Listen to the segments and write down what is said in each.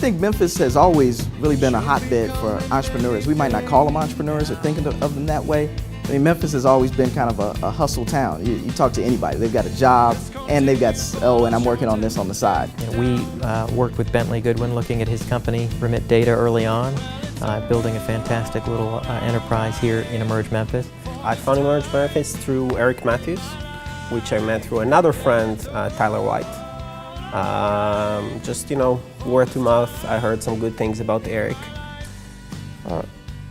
think Memphis has always really been a hotbed for entrepreneurs. We might not call them entrepreneurs or think of them that way. I mean, Memphis has always been kind of a hustle town. You talk to anybody, they've got a job and they've got, oh, and I'm working on this on the side. We worked with Bentley Goodwin looking at his company, Remit Data, early on, building a fantastic little enterprise here in Emerge Memphis. I found Emerge Memphis through Eric Matthews, which I met through another friend, Tyler White. Just, word to mouth, I heard some good things about Eric.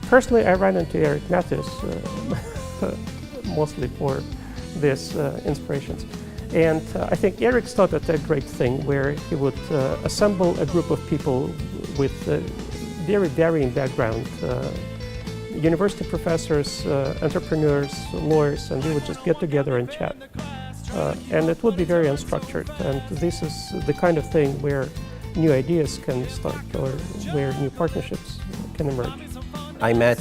Personally, I ran into Eric Matthews mostly for these inspirations. And I think Eric started a great thing where he would assemble a group of people with very varying background, university professors, entrepreneurs, lawyers, and we would just get together and chat. And it would be very unstructured, and this is the kind of thing where new ideas can start or where new partnerships can emerge. I met,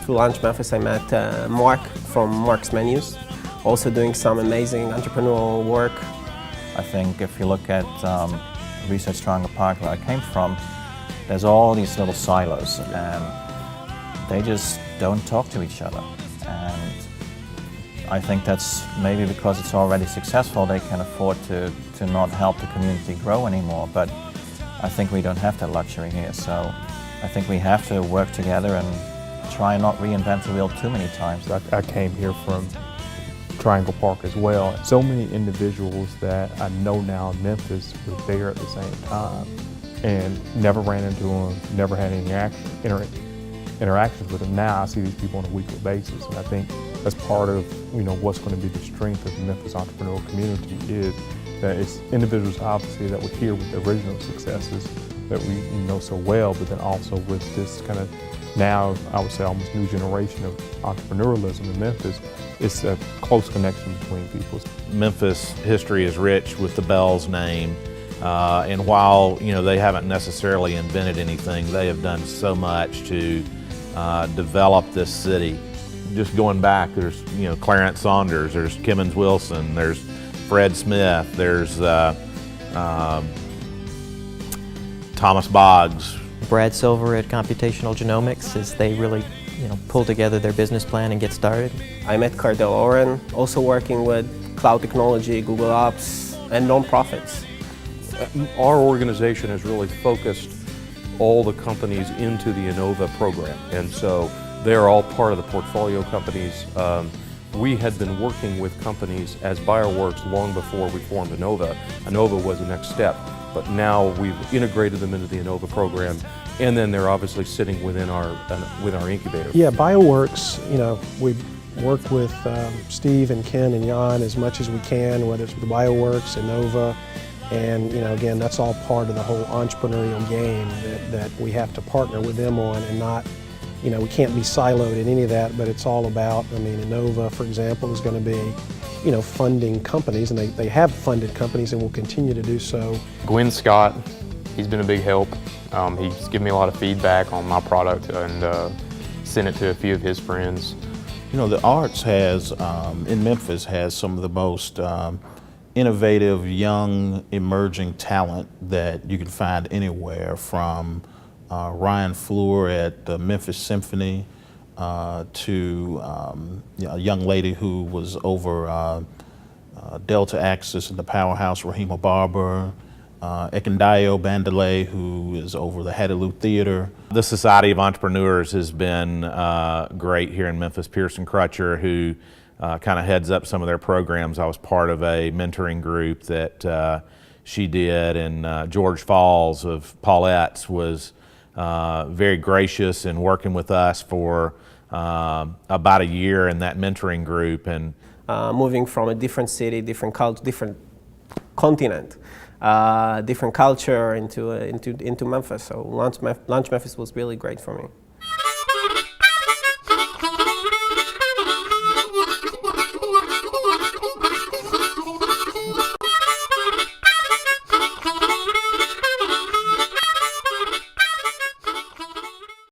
through Launch Memphis, I met Mark from Mark's Menus, also doing some amazing entrepreneurial work. I think if you look at Research Stronger Park, where I came from, there's all these little silos, and they just don't talk to each other. And I think that's maybe because it's already successful, they can afford to not help the community grow anymore. But I think we don't have that luxury here. So I think we have to work together and try and not reinvent the wheel too many times. I came here from Triangle Park as well. So many individuals that I know now in Memphis were there at the same time and never ran into them, never had any interactions with them. Now I see these people on a weekly basis, and I think that's part of what's going to be the strength of the Memphis entrepreneurial community is that it's individuals obviously that were here with the original successes that we know so well, but then also with this kind of now, I would say, almost new generation of entrepreneurialism in Memphis. It's a close connection between people. Memphis history is rich with the Bells name, and while they haven't necessarily invented anything, they have done so much to develop this city. Just going back, there's Clarence Saunders, there's Kimmons Wilson, there's Fred Smith, there's Thomas Boggs. Brad Silver at Computational Genomics, as they really pull together their business plan and get started. I met Cardell Oren, also working with cloud technology, Google Ops, and nonprofits. Our organization has really focused all the companies into the Innova program, and so they're all part of the portfolio companies. We had been working with companies as BioWorks long before we formed Innova. Innova was the next step, but now we've integrated them into the Innova program, and then they're obviously sitting within our incubator. Yeah, BioWorks, we work with Steve and Ken and Jan as much as we can, whether it's with BioWorks, Innova, and again, that's all part of the whole entrepreneurial game that we have to partner with them on, and not, we can't be siloed in any of that, but it's all about, Innova, for example, is going to be, funding companies, and they have funded companies and will continue to do so. Gwen Scott, he's been a big help. He's given me a lot of feedback on my product and sent it to a few of his friends. The arts in Memphis has some of the most innovative, young, emerging talent that you can find anywhere, from Ryan Fleur at the Memphis Symphony to a young lady who was over Delta Axis in the Powerhouse, Rahima Barber, Ekendayo Bandele, who is over the Hattiloo Theater. The Society of Entrepreneurs has been great here in Memphis. Pearson Crutcher, who kind of heads up some of their programs. I was part of a mentoring group that she did, and George Falls of Paulette's was very gracious in working with us for about a year in that mentoring group. And moving from a different city, different culture, different continent, different culture into Memphis. So Launch Memphis was really great for me.